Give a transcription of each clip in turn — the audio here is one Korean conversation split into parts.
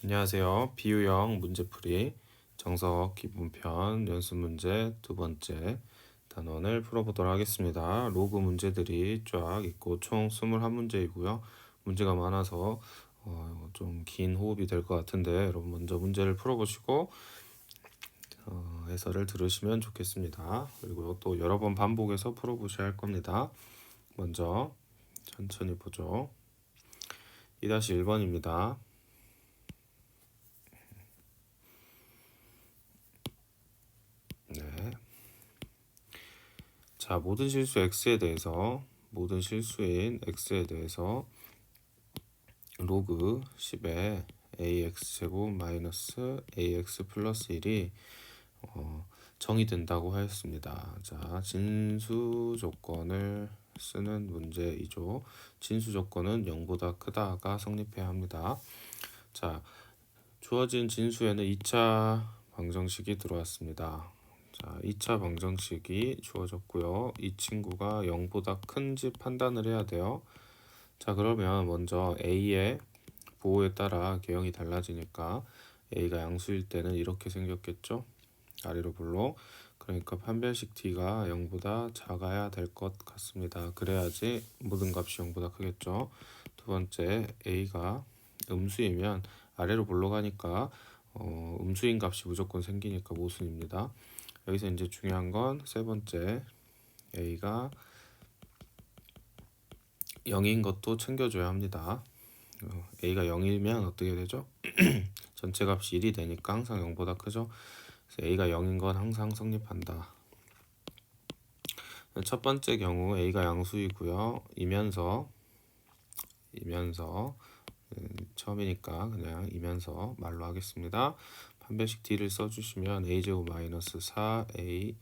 안녕하세요. 비유형 문제풀이 정석 기본편 연습 문제 두 번째 단원을 풀어보도록 하겠습니다. 로그 문제들이 쫙 있고 총 21문제이고요. 문제가 많아서 좀 긴 호흡이 될 것 같은데 여러분 먼저 문제를 풀어보시고 해설을 들으시면 좋겠습니다. 그리고 또 여러 번 반복해서 풀어보셔야 할 겁니다. 먼저 천천히 보죠. 2-1번입니다. 네. 자, 모든 실수인 x에 대해서 로그 10에 ax제곱 마이너스 ax 플러스 1이 정의된다고 하였습니다. 자, 진수 조건을 쓰는 문제이죠. 진수 조건은 0보다 크다가 성립해야 합니다. 자, 주어진 진수에는 2차 방정식이 들어왔습니다. 자, 2차 방정식이 주어졌고요. 이 친구가 0보다 큰지 판단을 해야 돼요. 자, 그러면 먼저 A의 부호에 따라 개형이 달라지니까 A가 양수일 때는 이렇게 생겼겠죠. 아래로 볼록. 그러니까 판별식 T가 0보다 작아야 될 것 같습니다. 그래야지 모든 값이 0보다 크겠죠. 두 번째, A가 음수이면 아래로 볼록하니까 음수인 값이 무조건 생기니까 모순입니다. 여기서 이제 중요한 건 세 번째, A가 0인 것도 챙겨줘야 합니다. A가 0이면 어떻게 되죠? 전체 값이 1이 되니까 항상 0보다 크죠. 그래서 A가 0인 건 항상 성립한다. 첫 번째 경우 A가 양수이고요. 이면서 처음이니까 그냥 이면서 말로 하겠습니다. 판별식 D를 써주시면 A제곱 마이너스 4A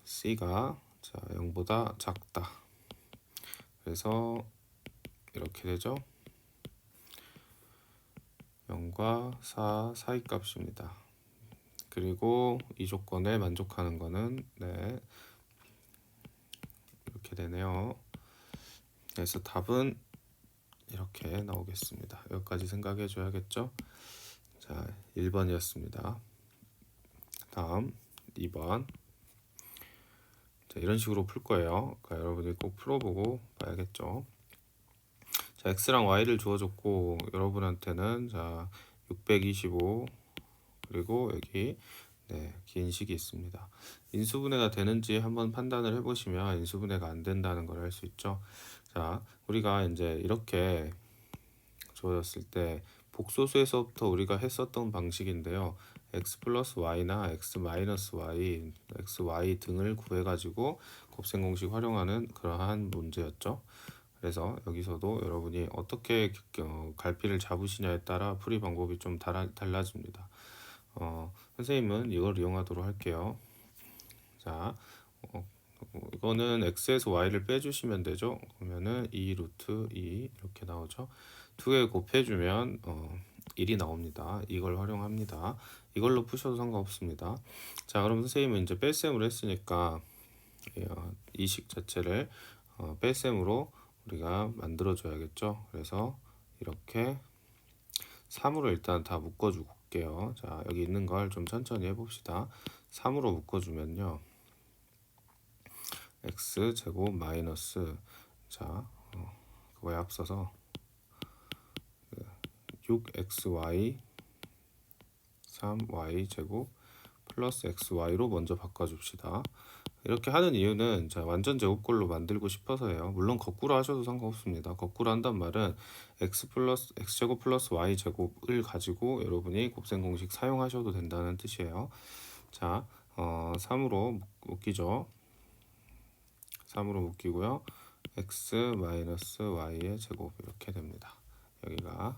C가 0보다 작다. 그래서 이렇게 되죠. 0과 4 사이 값입니다. 그리고 이 조건에 만족하는 거는 이렇게 되네요. 그래서 답은 이렇게 나오겠습니다. 여기까지 생각해 줘야겠죠. 자, 1번이었습니다. 다음 2번. 자, 이런 식으로 풀 거예요. 그러니까 여러분이 꼭 풀어보고 봐야겠죠. 자, x랑 y를 주어줬고 여러분한테는 자 625 그리고 여기 긴 식이 있습니다. 인수분해가 되는지 한번 판단을 해보시면 인수분해가 안 된다는 걸 알 수 있죠. 자, 우리가 이제 이렇게 주어졌을 때 복소수에서부터 우리가 했었던 방식인데요. x 플러스 y나 x 마이너스 y, x, y 등을 구해가지고 곱셈 공식 활용하는 그러한 문제였죠. 그래서 여기서도 여러분이 어떻게 갈피를 잡으시냐에 따라 풀이 방법이 좀 달라집니다. 선생님은 이걸 이용하도록 할게요. 자, 이거는 x에서 y를 빼주시면 되죠. 그러면은 2 루트 2 이렇게 나오죠. 두 개 곱해주면 1이 나옵니다. 이걸 활용합니다. 이걸로 푸셔도 상관없습니다. 자, 그럼 선생님은 이제 뺄셈을 했으니까 이 식 자체를 뺄셈으로 우리가 만들어줘야겠죠. 그래서 이렇게 3으로 일단 다 묶어주고 올게요. 자, 여기 있는 걸 좀 천천히 해봅시다. 3으로 묶어주면요. x 제곱 마이너스 그거에 앞서서 6xy 3y 제곱 플러스 xy로 먼저 바꿔줍시다. 이렇게 하는 이유는 완전 제곱꼴로 만들고 싶어서예요. 물론 거꾸로 하셔도 상관없습니다. 거꾸로 한단 말은 x제곱 플러스 y제곱을 가지고 여러분이 곱셈 공식 사용하셔도 된다는 뜻이에요. 자, 3으로 묶이죠. 3으로 묶이고요. x 마이너스 y의 제곱 이렇게 됩니다. 여기가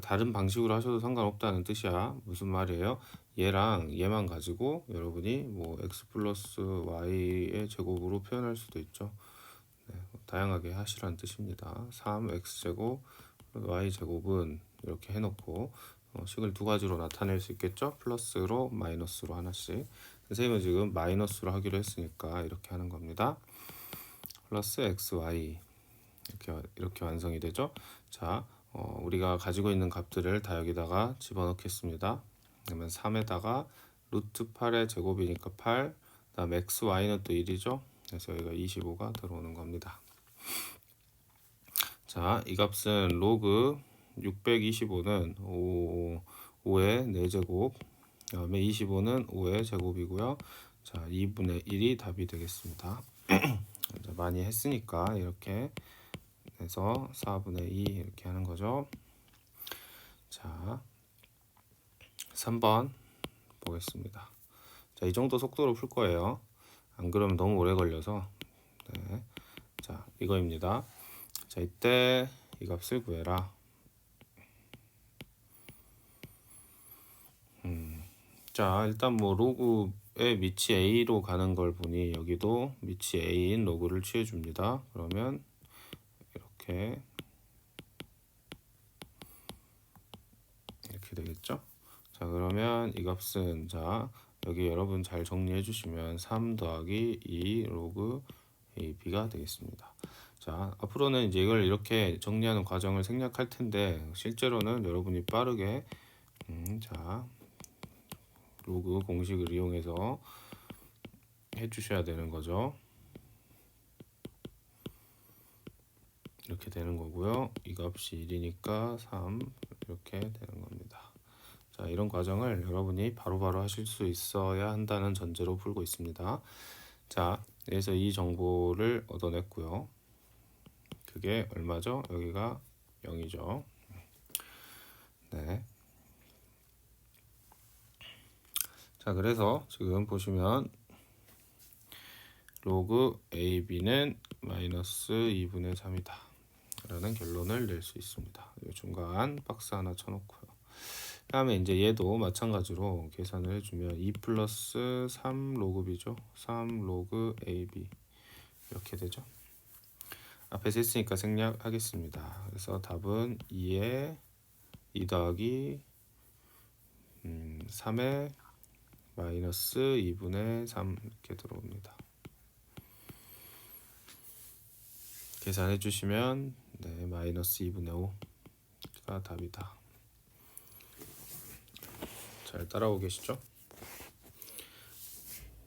다른 방식으로 하셔도 상관없다는 뜻이야. 무슨 말이에요? 얘랑 얘만 가지고 여러분이 뭐 x 플러스 y의 제곱으로 표현할 수도 있죠. 다양하게 하시라는 뜻입니다. 3x 제곱 y 제곱은 이렇게 해놓고 식을 두 가지로 나타낼 수 있겠죠. 플러스로 마이너스로 하나씩. 선생님은 지금 마이너스로 하기로 했으니까 이렇게 하는 겁니다. 플러스 xy 이렇게 완성이 되죠. 자, 우리가 가지고 있는 값들을 다 여기다가 집어넣겠습니다. 그러면 3에다가 루트 8의 제곱이니까 8, 그다음 x, y는 또 1이죠. 그래서 여기가 25가 들어오는 겁니다. 자, 이 값은 로그 625는 5의 4제곱, 그 다음에 25는 5의 제곱이고요. 자, 2분의 1이 답이 되겠습니다. 많이 했으니까 이렇게 해서 4분의 2 이렇게 하는 거죠. 자, 3번 보겠습니다. 자, 이 정도 속도로 풀 거예요. 안 그러면 너무 오래 걸려서. 네. 자, 이거입니다. 자, 이때 이 값을 구해라. 자, 일단 뭐 로그의 밑이 a로 가는 걸 보니 여기도 밑이 a인 로그를 취해 줍니다. 그러면 이렇게 되겠죠? 자, 그러면 이 값은, 자, 여기 여러분 잘 정리해 주시면 3 더하기 2 로그 ab가 되겠습니다. 자, 앞으로는 이제 이걸 이렇게 정리하는 과정을 생략할 텐데 실제로는 여러분이 빠르게 자, 로그 공식을 이용해서 해주셔야 되는 거죠. 이렇게 되는 거고요. 이 값이 1이니까 3 이렇게 되는 겁니다. 자, 이런 과정을 여러분이 바로바로 하실 수 있어야 한다는 전제로 풀고 있습니다. 자, 그래서 이 정보를 얻어냈고요. 그게 얼마죠? 여기가 0이죠. 네. 자, 그래서 지금 보시면 로그 AB는 마이너스 2분의 3이다 라는 결론을 낼 수 있습니다. 중간 박스 하나 쳐놓고요. 다음에 이제 얘도 마찬가지로 계산을 해주면 2 플러스 3 로그 B죠. 3 로그 AB 이렇게 되죠. 앞에서 했으니까 생략하겠습니다. 그래서 답은 2에 2 더하기 3에 마이너스 2분의 3 이렇게 들어옵니다. 계산해 주시면 네, 마이너스 2분의 5가 답이다. 잘 따라오고 계시죠?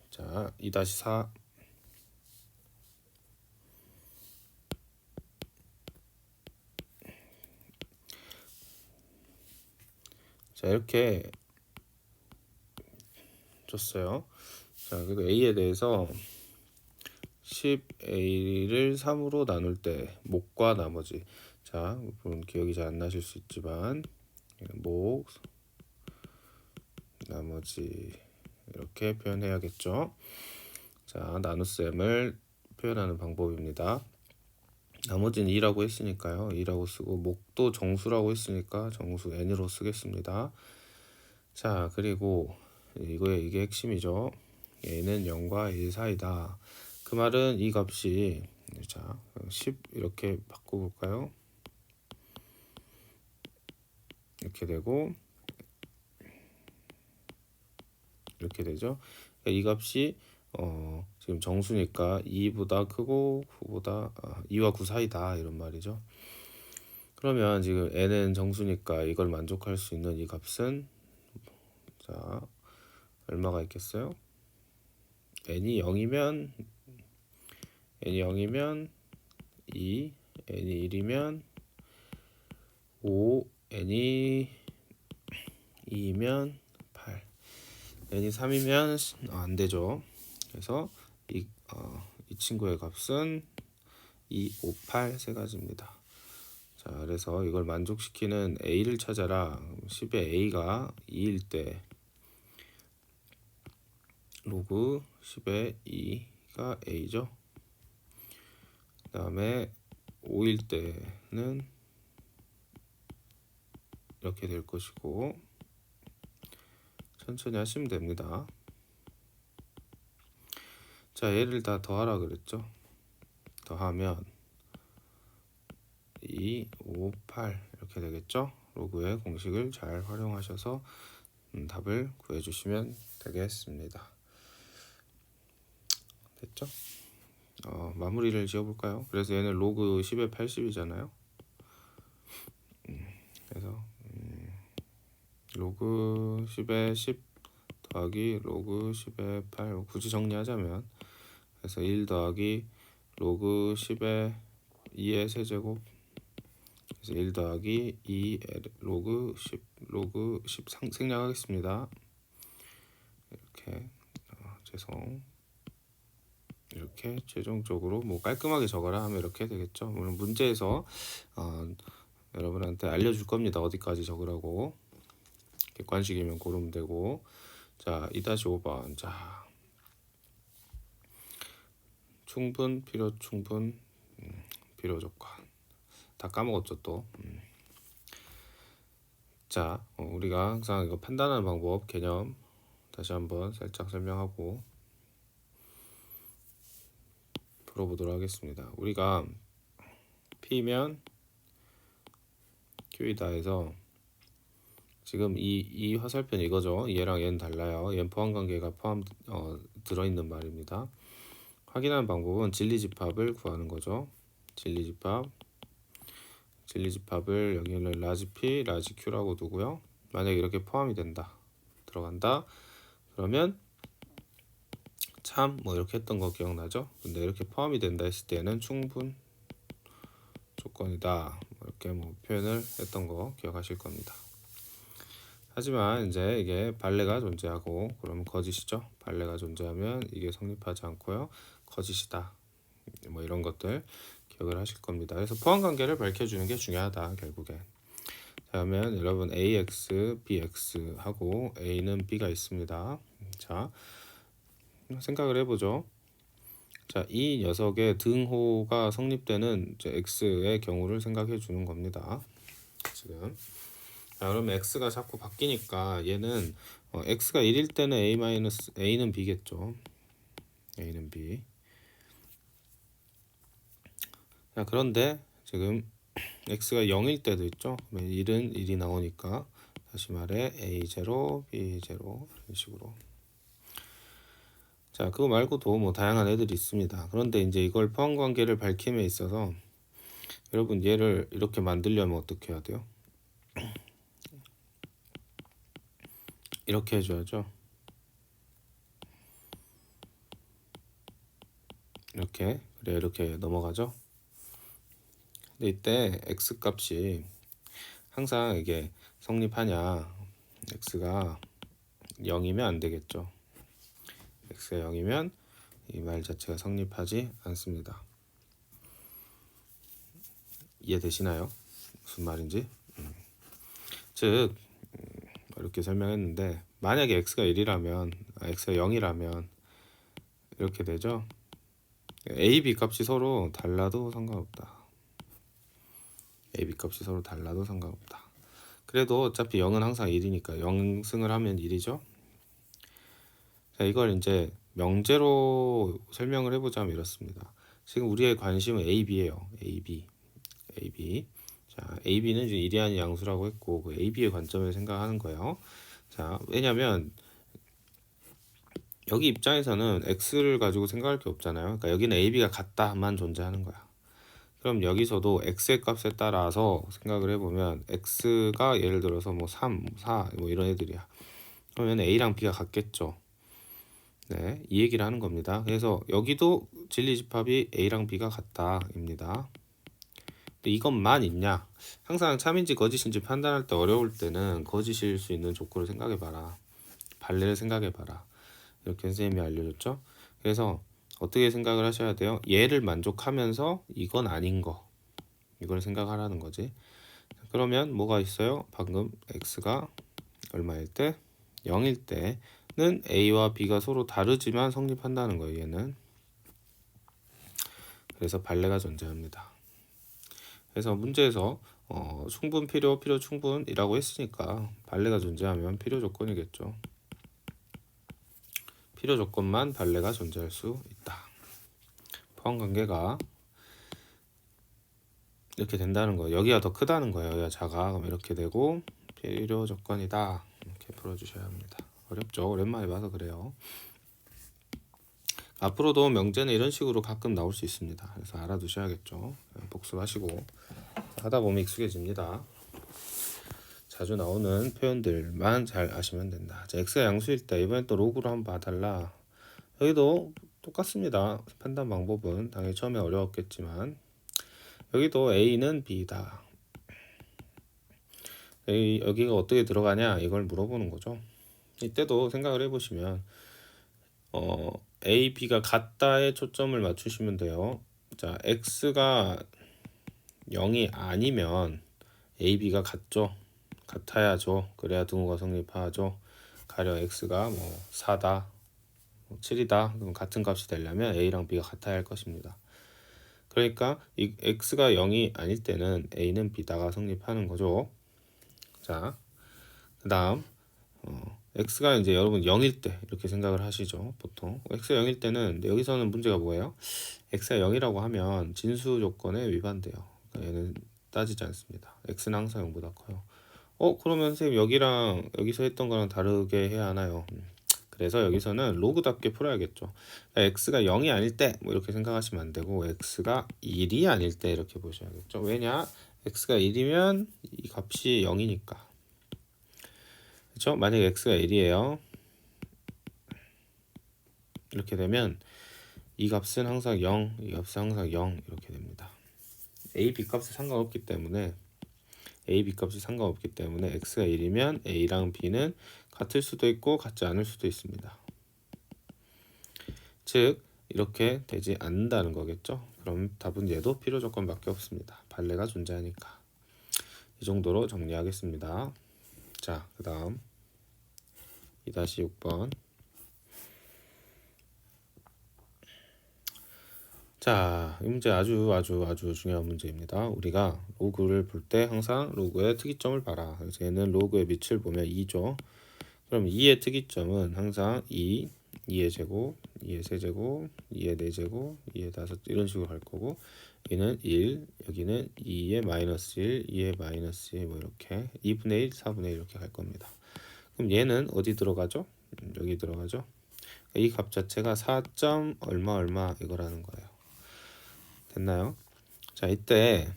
자, 2-4 자, 이렇게 줬어요. 자, 그리고 A에 대해서 10A를 3으로 나눌 때 목과 나머지, 자, 물론 기억이 잘 안 나실 수 있지만 목, 나머지 이렇게 표현해야겠죠. 자, 나눗셈을 표현하는 방법입니다. 나머지는 2라고 했으니까요. 2라고 쓰고 목도 정수라고 했으니까 정수 n으로 쓰겠습니다. 자, 그리고 이게 핵심이죠. 얘는 0과 1 사이다. 그 말은 이 값이, 자, 10 이렇게 바꿔볼까요? 이렇게 되고 이렇게 되죠. 이 값이 지금 정수니까 2보다 크고 2와 9 사이다 이런 말이죠. 그러면 지금 n은 정수니까 이걸 만족할 수 있는 이 값은, 자, 얼마가 있겠어요? n이 0이면 2, n이 1이면 5, n이 2이면 8, n이 3이면 안 되죠. 그래서 이 친구의 값은 2, 5, 8 세 가지입니다. 자, 그래서 이걸 만족시키는 a를 찾아라. 10의 a가 2일 때 로그 10의 2가 a죠. 그 다음에 5일 때는 이렇게 될 것이고, 천천히 하시면 됩니다. 자, 얘를 다 더하라 그랬죠. 더하면 2, 5, 8 이렇게 되겠죠. 로그의 공식을 잘 활용하셔서 답을 구해주시면 되겠습니다. 됐죠? 마무리를 지어볼까요? 그래서 얘는 로그 10의 80이잖아요. 로그 10의 10 더하기 로그 10의 8. 굳이 정리하자면 그래서 1 더하기 로그 10의 2의 세제곱, 그래서 1 더하기 2 로그 10 생략하겠습니다. 이렇게 죄송, 이렇게 최종적으로 뭐 깔끔하게 적어라 하면 이렇게 되겠죠. 물론 문제에서 여러분한테 알려줄 겁니다. 어디까지 적으라고. 객관식이면 고르면 되고. 자, 2-5번. 자, 충분, 필요 충분, 필요 조건. 다 까먹었죠 또. 자, 우리가 항상 이거 판단하는 방법, 개념 다시 한번 살짝 설명하고 풀어보도록 하겠습니다. 우리가 P면 Q이다 해서 지금 이 화살표 이거죠. 얘랑 얘는 달라요. 얘는 포함관계가 들어있는 말입니다. 확인하는 방법은 진리집합을 구하는 거죠. 진리집합을 여기는 라지 P, 라지 Q라고 두고요. 만약에 이렇게 포함이 된다, 들어간다, 그러면 참 뭐 이렇게 했던 거 기억나죠? 근데 이렇게 포함이 된다 했을 때는 충분 조건이다, 이렇게 뭐 표현을 했던 거 기억하실 겁니다. 하지만 이제 이게 발레가 존재하고 그러면 거짓이죠. 발레가 존재하면 이게 성립하지 않고요, 거짓이다, 뭐 이런 것들 기억을 하실 겁니다. 그래서 포함관계를 밝혀주는 게 중요하다 결국에. 자, 그러면 여러분 AX, BX 하고 A는 B가 있습니다. 자, 생각을 해보죠. 자, 이 녀석의 등호가 성립되는 이제 X의 경우를 생각해 주는 겁니다. 지금. 자, 그러면 X가 자꾸 바뀌니까 얘는 X가 1일 때는 A는 B겠죠. A는 B. 자, 그런데 지금 X가 0일 때도 있죠. 1은 1이 나오니까 다시 말해 A0, B0 이런 식으로. 자, 그거 말고도 뭐 다양한 애들이 있습니다. 그런데 이제 이걸 포함관계를 밝힘에 있어서 여러분 얘를 이렇게 만들려면 어떻게 해야 돼요? 이렇게 해줘야죠. 이렇게. 그래, 이렇게 넘어가죠. 근데 이때 X 값이 항상 이게 성립하냐, X가 0이면 안 되겠죠. X가 0이면 이 말 자체가 성립하지 않습니다. 이해되시나요? 무슨 말인지? 즉 이렇게 설명했는데 만약에 X가 1이라면 X가 0이라면 이렇게 되죠. A, B 값이 서로 달라도 상관없다. A, B 값이 서로 달라도 상관없다. 그래도 어차피 0은 항상 1이니까 0승을 하면 1이죠. 자, 이걸 이제 명제로 설명을 해보자면 이렇습니다. 지금 우리의 관심은 A, B예요. A, B. 자, A, B는 이제 이리한 양수라고 했고 그 A, B의 관점에서 생각하는 거예요. 자, 왜냐면 여기 입장에서는 X를 가지고 생각할 게 없잖아요. 그러니까 여기는 A, B가 같다만 존재하는 거야. 그럼 여기서도 X의 값에 따라서 생각을 해보면 X가 예를 들어서 뭐 3, 4 뭐 이런 애들이야. 그러면 A랑 B가 같겠죠. 네, 이 얘기를 하는 겁니다. 그래서 여기도 진리집합이 A랑 B가 같다입니다. 근데 이것만 있냐? 항상 참인지 거짓인지 판단할 때 어려울 때는 거짓일 수 있는 조건을 생각해봐라. 발레를 생각해봐라. 이렇게 선생님이 알려줬죠. 그래서 어떻게 생각을 하셔야 돼요? 얘를 만족하면서 이건 아닌 거, 이걸 생각하라는 거지. 그러면 뭐가 있어요? 방금 X가 얼마일 때? 0일 때는 A와 B가 서로 다르지만 성립한다는 거예요. 얘는. 그래서 발레가 존재합니다. 그래서 문제에서 충분, 필요 충분이라고 했으니까 발레가 존재하면 필요 조건이겠죠. 필요 조건만 발레가 존재할 수 있다. 포함관계가 이렇게 된다는 거예요. 여기가 더 크다는 거예요. 여기가 작아. 그럼 이렇게 되고 필요 조건이다. 이렇게 풀어주셔야 합니다. 어렵죠? 오랜만에 봐서 그래요. 앞으로도 명제는 이런 식으로 가끔 나올 수 있습니다. 그래서 알아두셔야겠죠. 복습하시고 하다 보면 익숙해집니다. 자, 자주 나오는 표현들만 잘 아시면 된다. 자, x가 양수일 때 이번엔 또 로그로 한번 봐달라. 여기도 똑같습니다. 판단 방법은 당연히 처음에 어려웠겠지만 여기도 a는 b다. 여기가 어떻게 들어가냐 이걸 물어보는 거죠. 이때도 생각을 해보시면 a, b가 같다에 초점을 맞추시면 돼요. 자, x가 0이 아니면 a, b가 같아야죠. 그래야 등호가 성립하죠. 가령 x가 뭐 4다 7이다 그럼 같은 값이 되려면 a랑 b가 같아야 할 것입니다. 그러니까 이 x가 0이 아닐 때는 a는 b다가 성립하는 거죠. 자, 그 다음 x가 이제 여러분 0일 때 이렇게 생각을 하시죠. 보통 x가 0일 때는 여기서는 문제가 뭐예요? x가 0이라고 하면 진수 조건에 위반돼요. 그러니까 얘는 따지지 않습니다. x는 항상 0보다 커요. 그러면 선생님 여기랑 여기서 했던 거랑 다르게 해야 하나요? 그래서 여기서는 로그답게 풀어야겠죠. x가 0이 아닐 때 뭐 이렇게 생각하시면 안 되고 x가 1이 아닐 때 이렇게 보셔야겠죠. 왜냐? x가 1이면 이 값이 0이니까. 그렇죠? 만약에 x가 1이에요. 이렇게 되면 이 값은 항상 0, 이 값은 항상 0 이렇게 됩니다. a, b 값이 상관없기 때문에 x가 1이면 a랑 b는 같을 수도 있고 같지 않을 수도 있습니다. 즉 이렇게 되지 않는다는 거겠죠. 그럼 답은 얘도 필요 조건밖에 없습니다. 발레가 존재하니까. 이 정도로 정리하겠습니다. 자, 그 다음 2-6번. 자, 이 문제 아주 중요한 문제입니다. 우리가 로그를 볼 때 항상 로그의 특이점을 봐라. 그래서 얘는 로그의 밑을 보면 2죠. 그럼 2의 특이점은 항상 2의 제곱, 2의 세제곱, 2의 4제곱, 2의 5 이런 식으로 갈 거고 얘는 1, 여기는 2의 마이너스 1, 2의 마이너스 1 뭐 이렇게 2분의 1, 4분의 1 이렇게 갈 겁니다. 그럼 얘는 어디 들어가죠? 여기 들어가죠. 이 값 자체가 4. 얼마 이거라는 거예요. 됐나요? 자, 이때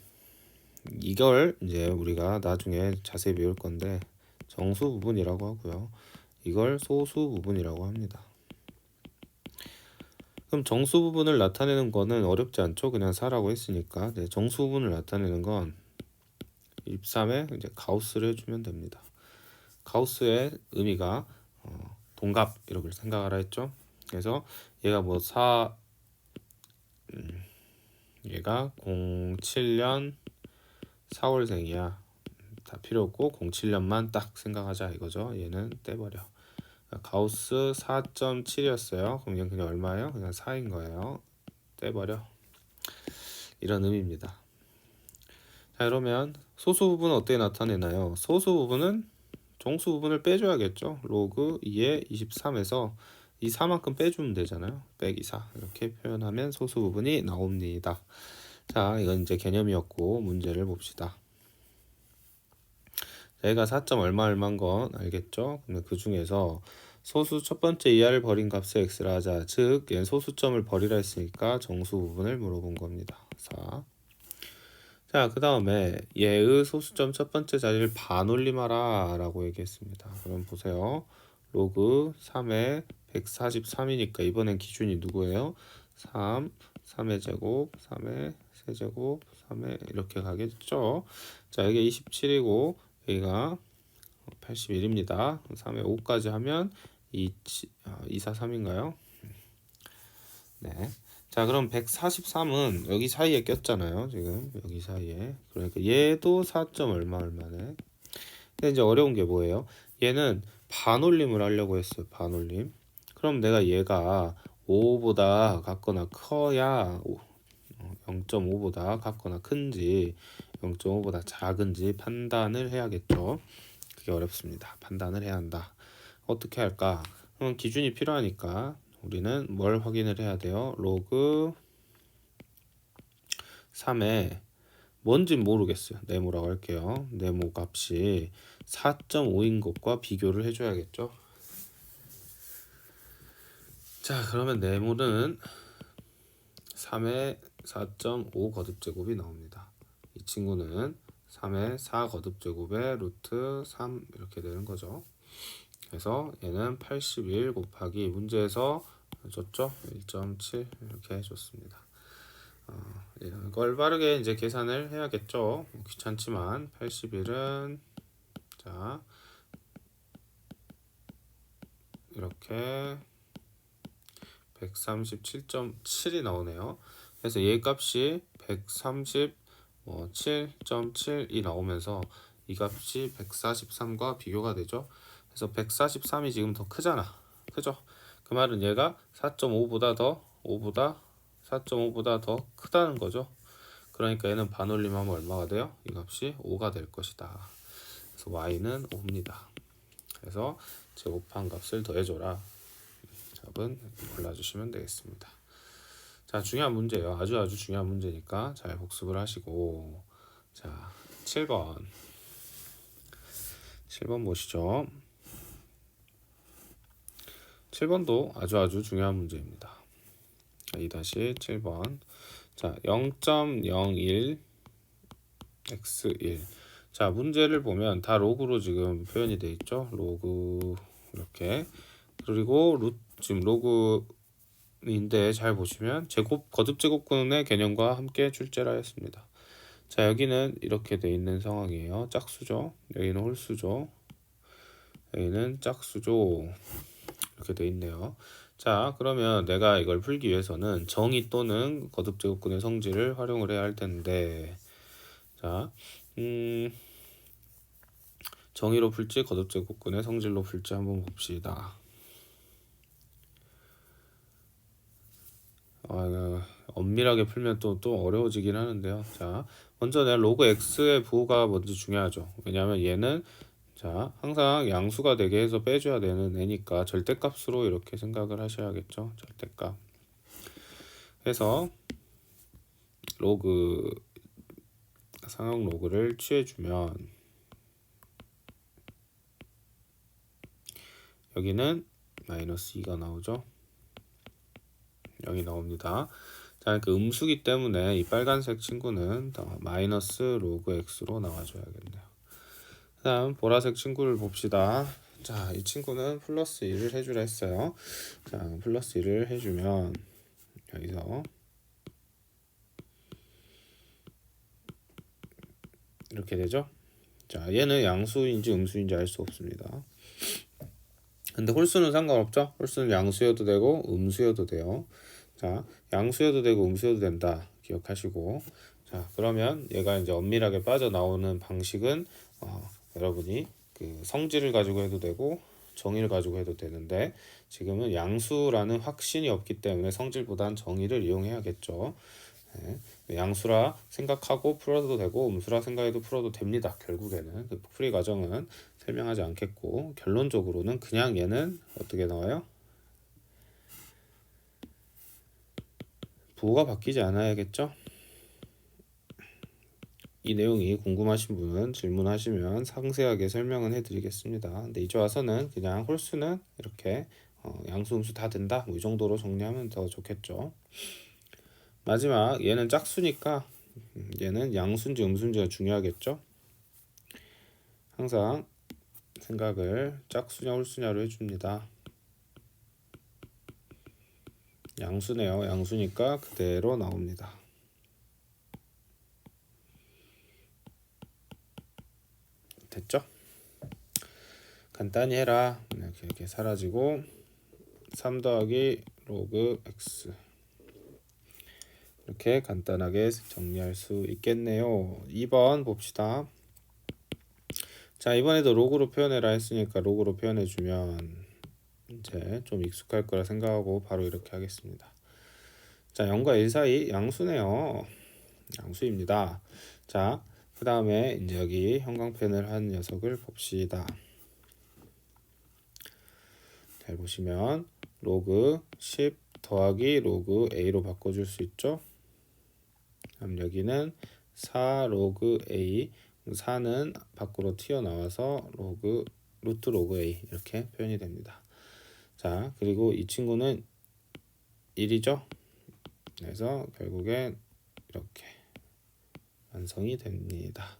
이걸 이제 우리가 나중에 자세히 배울 건데 정수 부분이라고 하고요. 이걸 소수 부분이라고 합니다. 그럼 정수 부분을 나타내는 거는 어렵지 않죠? 그냥 4라고 했으니까. 네, 정수 부분을 나타내는 건 23에 이제 가우스를 해주면 됩니다. 가우스의 의미가 동갑 이렇게 생각하라 했죠? 그래서 얘가 뭐 4, 얘가 07년 4월생이야. 다 필요 없고 07년만 딱 생각하자 이거죠. 얘는 떼버려. 가우스 4.7이었어요. 그럼 얘는 그냥 얼마예요? 그냥 4인 거예요. 떼버려. 이런 의미입니다. 자, 그러면 소수 부분은 어떻게 나타내나요? 소수 부분은 정수 부분을 빼줘야겠죠. 로그 2의 23에서 이 4만큼 빼주면 되잖아요. 빼기 4 이렇게 표현하면 소수 부분이 나옵니다. 자, 이건 이제 개념이었고 문제를 봅시다. 얘가 4. 얼마인 건 알겠죠? 근데 그 중에서 소수 첫 번째 이하를 버린 값을 x라 하자. 즉 얘는 소수점을 버리라 했으니까 정수 부분을 물어본 겁니다. 4. 자, 그 다음에 얘의 소수점 첫 번째 자리를 반올림하라 라고 얘기했습니다. 그럼 보세요. 로그 3에 143이니까 이번엔 기준이 누구예요? 3의 제곱, 3의 세제곱, 3의 이렇게 가겠죠. 자, 여기 27이고 여기가 81입니다. 3의 5까지 하면 243인가요? 네. 자, 그럼 143은 여기 사이에 꼈잖아요. 지금 여기 사이에. 그러니까 얘도 4. 얼마네. 근데 이제 어려운 게 뭐예요? 얘는 반올림을 하려고 했어요. 반올림. 그럼 내가 얘가 5보다 같거나 커야 0.5보다 같거나 큰지 0.5보다 작은지 판단을 해야겠죠. 그게 어렵습니다. 판단을 해야 한다. 어떻게 할까? 그럼 기준이 필요하니까 우리는 뭘 확인을 해야 돼요? 로그 3에 뭔진 모르겠어요. 네모라고 할게요. 네모 값이 4.5인 것과 비교를 해줘야겠죠. 자, 그러면 네모는 3에 4.5 거듭제곱이 나옵니다. 이 친구는 3의 4 거듭제곱의 루트 3 이렇게 되는 거죠. 그래서 얘는 81 곱하기 문제에서 줬죠? 1.7 이렇게 해줬습니다. 이걸 빠르게 이제 계산을 해야겠죠. 귀찮지만 81은 자 이렇게 137.7이 나오네요. 그래서 얘 값이 137.7이 나오면서 이 값이 143과 비교가 되죠. 그래서 143이 지금 더 크잖아. 그죠? 그 말은 얘가 4.5보다 더 4.5보다 더 크다는 거죠. 그러니까 얘는 반올림하면 얼마가 돼요? 이 값이 5가 될 것이다. 그래서 y는 5입니다. 그래서 제곱한 값을 더해줘라. 답은 골라주시면 되겠습니다. 자, 중요한 문제예요. 아주 중요한 문제니까 잘 복습을 하시고, 자, 7번 보시죠. 7번도 아주 중요한 문제입니다. 2-7번. 자, 0.01 x1. 자, 문제를 보면 다 로그로 지금 표현이 되어 있죠. 로그 이렇게. 그리고 지금 로그인데 잘 보시면 거듭제곱근의 개념과 함께 출제를 하였습니다. 자, 여기는 이렇게 돼 있는 상황이에요. 짝수죠. 여기는 홀수죠. 여기는 짝수죠. 이렇게 돼 있네요. 자, 그러면 내가 이걸 풀기 위해서는 정의 또는 거듭제곱근의 성질을 활용을 해야 할 텐데, 자, 정의로 풀지 거듭제곱근의 성질로 풀지 한번 봅시다. 엄밀하게 풀면 또 어려워지긴 하는데요. 자, 먼저 내가 로그 x의 부호가 먼저 중요하죠. 왜냐하면 얘는 자, 항상 양수가 되게 해서 빼줘야 되는 애니까 절대값으로 이렇게 생각을 하셔야겠죠. 절대값. 해서 로그 상형 로그를 취해주면 여기는 마이너스 2가 나오죠. 0이 나옵니다. 자, 그 음수기 때문에 이 빨간색 친구는 마이너스 로그 x로 나와줘야겠네요. 그 다음 보라색 친구를 봅시다. 자, 이 친구는 플러스 1을 해주라 했어요. 자, 플러스 1을 해주면 여기서 이렇게 되죠. 자, 얘는 양수인지 음수인지 알 수 없습니다. 근데 홀수는 상관없죠. 홀수는 양수여도 되고 음수여도 돼요. 자, 양수여도 되고 음수여도 된다 기억하시고, 자, 그러면 얘가 이제 엄밀하게 빠져나오는 방식은 여러분이 그 성질을 가지고 해도 되고 정의를 가지고 해도 되는데, 지금은 양수라는 확신이 없기 때문에 성질보단 정의를 이용해야겠죠. 네. 양수라 생각하고 풀어도 되고 음수라 생각해도 풀어도 됩니다. 결국에는 그 풀이 과정은 설명하지 않겠고, 결론적으로는 그냥 얘는 어떻게 나와요? 부호가 바뀌지 않아야겠죠? 이 내용이 궁금하신 분은 질문하시면 상세하게 설명은 해드리겠습니다. 근데 이제 와서는 그냥 홀수는 이렇게 양수, 음수 다 된다, 뭐 이 정도로 정리하면 더 좋겠죠. 마지막 얘는 짝수니까 얘는 양수인지 음수인지가 중요하겠죠. 항상 생각을 짝수냐 홀수냐로 해줍니다. 양수네요. 양수니까 그대로 나옵니다. 됐죠? 간단히 해라. 이렇게 사라지고 3 더하기 로그 x 이렇게 간단하게 정리할 수 있겠네요. 2번 봅시다. 자, 이번에도 로그로 표현해라 했으니까 로그로 표현해주면 이제 좀 익숙할 거라 생각하고 바로 이렇게 하겠습니다. 자, 0과 1 사이 양수네요. 양수입니다. 자, 그 다음에 이제 여기 형광펜을 한 녀석을 봅시다. 잘 보시면 로그 10 더하기 로그 a로 바꿔줄 수 있죠. 그럼 여기는 4 로그 a, 4는 밖으로 튀어나와서 루트 로그 a 이렇게 표현이 됩니다. 자, 그리고 이 친구는 1이죠. 그래서 결국엔 이렇게 완성이 됩니다.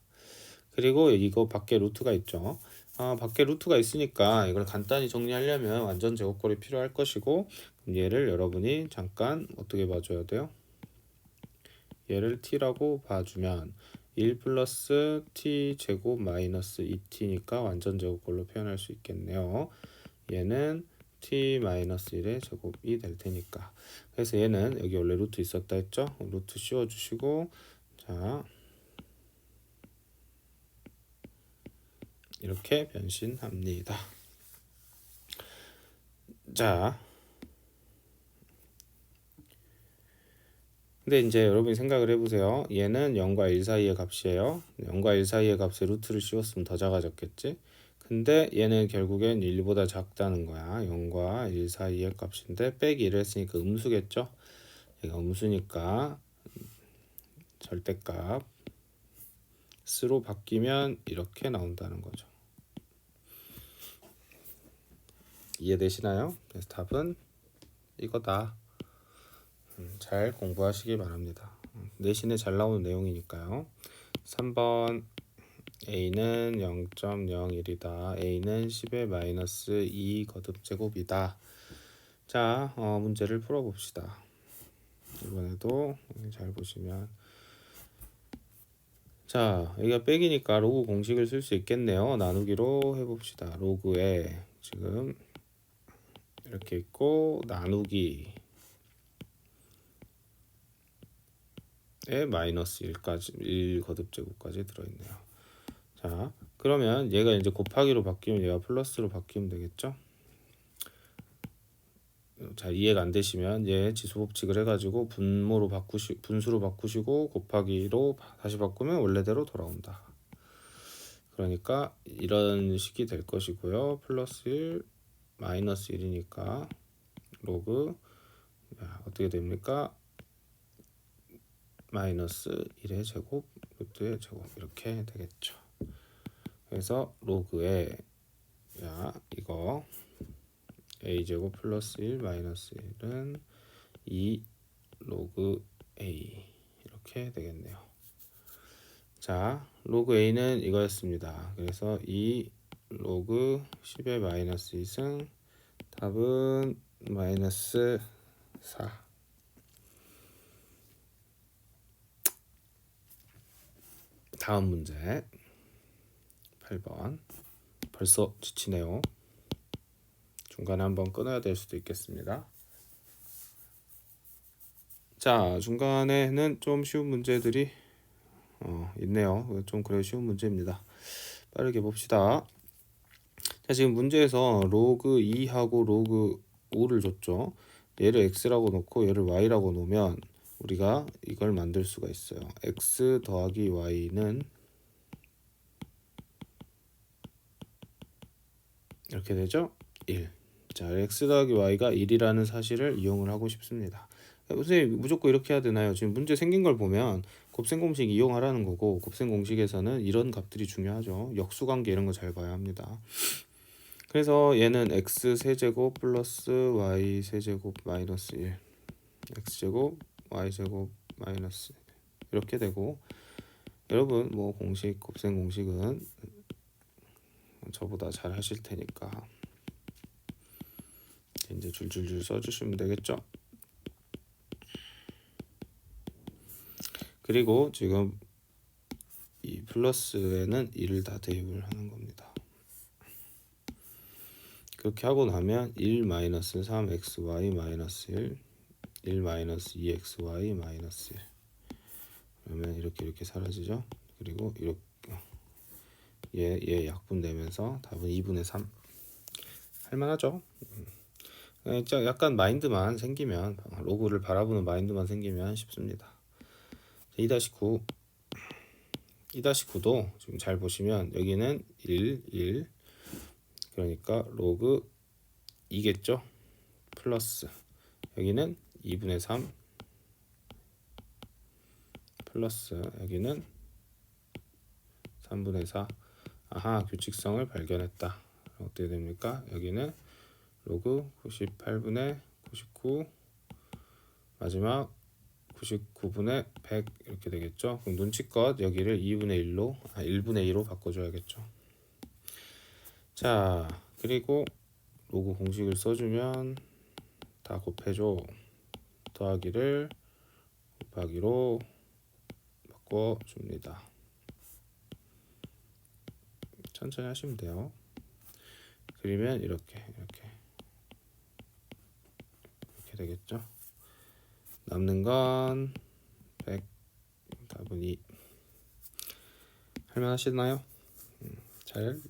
그리고 이거 밖에 루트가 있죠. 밖에 루트가 있으니까 이걸 간단히 정리하려면 완전 제곱꼴이 필요할 것이고, 얘를 여러분이 잠깐 어떻게 봐줘야 돼요? 얘를 t라고 봐주면 1 플러스 t 제곱 마이너스 2t니까 완전 제곱꼴로 표현할 수 있겠네요. 얘는 t 마이너스 1의 제곱이 될 테니까. 그래서 얘는 여기 원래 루트 있었다 했죠? 루트 씌워주시고, 자 이렇게 변신합니다. 자, 근데 이제 여러분이 생각을 해보세요. 얘는 0과 1 사이의 값이에요. 0과 1 사이의 값에 루트를 씌웠으면 더 작아졌겠지. 근데 얘는 결국엔 1보다 작다는 거야. 0과 1 사이의 값인데 빼기 1을 했으니까 음수겠죠. 얘가 음수니까 절대값 s로 바뀌면 이렇게 나온다는 거죠. 이해되시나요? 그래서 답은 이거다. 잘 공부하시기 바랍니다. 내신에 잘 나오는 내용이니까요. 3번 a는 0.01이다. a는 10의 마이너스 2 거듭 제곱이다. 자, 문제를 풀어봅시다. 이번에도 잘 보시면, 자, 여기가 빼기니까 로그 공식을 쓸 수 있겠네요. 나누기로 해봅시다. 로그에 지금 이렇게 있고, 나누기 에 마이너스 1까지 1 거듭 제곱까지 들어있네요. 자, 그러면 얘가 이제 곱하기로 바뀌면 얘가 플러스로 바뀌면 되겠죠? 자, 이해가 안 되시면 얘 지수 법칙을 해가지고 분수로 바꾸시고 곱하기로 다시 바꾸면 원래대로 돌아온다. 그러니까 이런 식이 될 것이고요. 플러스 1 마이너스 1이니까 로그, 어떻게 됩니까? 마이너스 1의 제곱 루트의 제곱 이렇게 되겠죠. 그래서 로그에, 야, 이거 a제곱 플러스 1 마이너스 1은 2 로그 a 이렇게 되겠네요. 자, 로그 a는 이거였습니다. 그래서 2 로그 10의 마이너스 2승, 답은 마이너스 4. 다음 문제 8번. 벌써 지치네요. 중간에 한번 끊어야 될 수도 있겠습니다. 자, 중간에는 좀 쉬운 문제들이 있네요. 좀 그래 쉬운 문제입니다. 빠르게 봅시다. 자, 지금 문제에서 로그 2하고 로그 5를 줬죠. 얘를 x라고 놓고 얘를 y라고 놓으면 우리가 이걸 만들 수가 있어요. x 더하기 y는 이렇게 되죠. 1. 자, x 더하기 y가 1이라는 사실을 이용을 하고 싶습니다. 선생님 무조건 이렇게 해야 되나요? 지금 문제 생긴 걸 보면 곱셈 공식 이용하라는 거고, 곱셈 공식에서는 이런 값들이 중요하죠. 역수관계 이런 거 잘 봐야 합니다. 그래서 얘는 x 세제곱 플러스 y 세제곱 마이너스 1, x제곱 y제곱 마이너스 1 이렇게 되고, 여러분 뭐 공식 곱셈 공식은 저보다 잘 하실 테니까 이제 줄줄줄 써주시면 되겠죠. 그리고 지금 이 플러스에는 1을 다 대입을 하는 겁니다. 그렇게 하고 나면 1 마이너스 3xy 마이너스 1, 1 마이너스 2xy 마이너스 1, 그러면 이렇게 사라지죠. 그리고 이렇게 얘 약분되면서 답은 2분의 3. 할만하죠. 약간 마인드만 생기면, 로그를 바라보는 마인드만 생기면 쉽습니다. 2-9 2-9도 지금 잘 보시면 여기는 1, 1, 그러니까 로그 2겠죠. 플러스 여기는 2분의 3 플러스 여기는 3분의 4. 아하, 규칙성을 발견했다. 어떻게 됩니까? 여기는 로그 98분의 99, 마지막 99분의 100 이렇게 되겠죠. 그럼 눈치껏 여기를 1분의 2로 바꿔줘야겠죠. 자, 그리고 로그 공식을 써주면 다 곱해줘. 더하기를 곱하기로 바꿔줍니다. 천천히 하시면 돼요. 그리면 이렇게 되겠죠. 남는 건 100 답은 2. 할만하시나요? 잘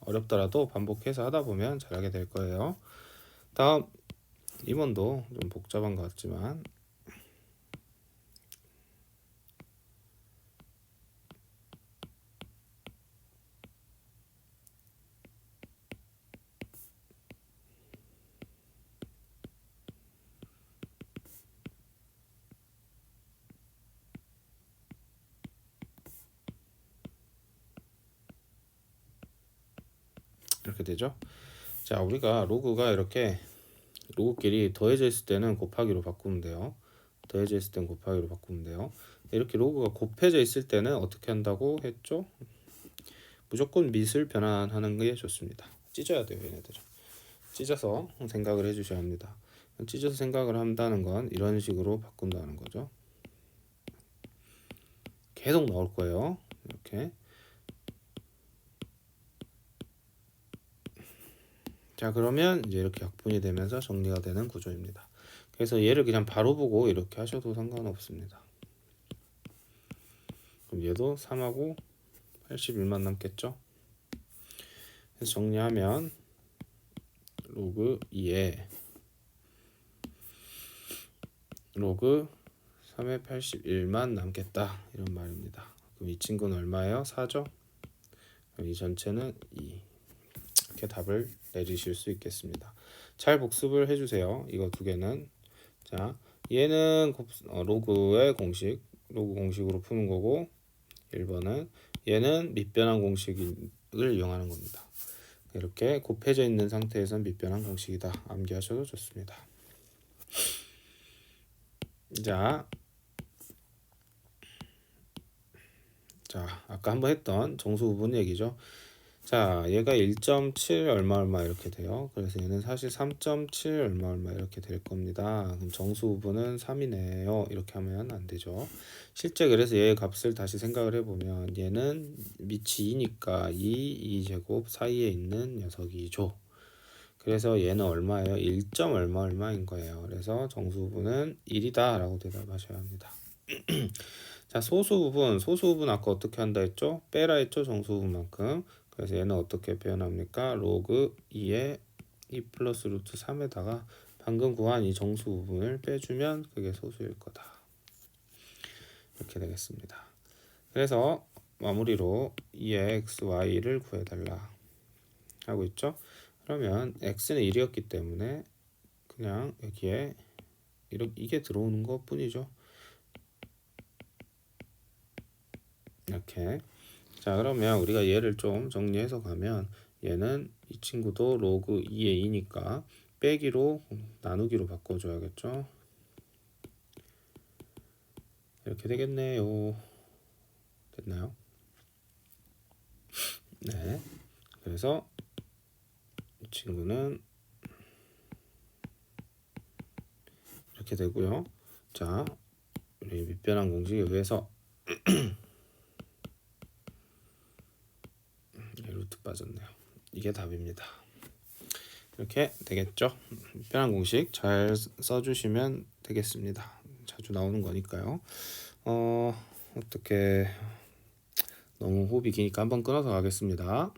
어렵더라도 반복해서 하다 보면 잘하게 될 거예요. 다음 2번도 좀 복잡한 것 같지만 이렇게 되죠. 자, 우리가 로그가 이렇게 로그끼리 더해져 있을 때는 곱하기로 바꾸면 돼요. 더해져 있을 땐 곱하기로 바꾸면 돼요. 이렇게 로그가 곱해져 있을 때는 어떻게 한다고 했죠? 무조건 밑을 변환하는 게 좋습니다. 찢어야 돼요, 얘네들은. 찢어서 생각을 해주셔야 합니다. 찢어서 생각을 한다는 건 이런 식으로 바꾼다는 거죠. 계속 나올 거예요. 이렇게. 자, 그러면 이제 이렇게 약분이 되면서 정리가 되는 구조입니다. 그래서 얘를 그냥 바로 보고 이렇게 하셔도 상관없습니다. 그럼 얘도 3하고 81만 남겠죠? 그래서 정리하면 로그 2에 로그 3에 81만 남겠다, 이런 말입니다. 그럼 이 친구는 얼마예요? 4죠? 그럼 이 전체는 2. 이렇게 답을 내리실 수 있겠습니다. 잘 복습을 해주세요. 이거 두 개는. 자, 얘는 로그 공식으로 푸는 거고, 1번은 얘는 밑변환 공식을 이용하는 겁니다. 이렇게 곱해져 있는 상태에선 밑변환 공식이다, 암기하셔도 좋습니다. 자, 아까 한번 했던 정수 부분 얘기죠. 자, 얘가 1.7 얼마 이렇게 돼요. 그래서 얘는 사실 3.7 얼마 이렇게 될 겁니다. 그럼 정수 부분은 3이네요. 이렇게 하면 안 되죠. 실제 그래서 얘의 값을 다시 생각을 해보면 얘는 밑이 2니까 2제곱 사이에 있는 녀석이죠. 그래서 얘는 얼마예요? 1. 얼마인 거예요. 그래서 정수 부분은 1이다 라고 대답하셔야 합니다. 자, 소수 부분 아까 어떻게 한다 했죠? 빼라 했죠? 정수 부분만큼. 그래서 얘는 어떻게 표현합니까? 로그 2에 2 플러스 루트 3에다가 방금 구한 이 정수 부분을 빼주면 그게 소수일 거다. 이렇게 되겠습니다. 그래서 마무리로 2의 x, y를 구해달라 하고 있죠? 그러면 x는 1이었기 때문에 그냥 여기에 이게 들어오는 것 뿐이죠. 이렇게. 자, 그러면 우리가 얘를 좀 정리해서 가면 얘는 이 친구도 로그 2의 2니까 빼기로 나누기로 바꿔줘야겠죠. 이렇게 되겠네요. 됐나요? 네. 그래서 이 친구는 이렇게 되고요. 자, 우리 밑변환 공식에 의해서 루트 빠졌네요. 이게 답입니다. 이렇게 되겠죠. 밑변환 공식 잘 써주시면 되겠습니다. 자주 나오는 거니까요. 어떻게 너무 호흡이 기니까 한번 끊어서 가겠습니다.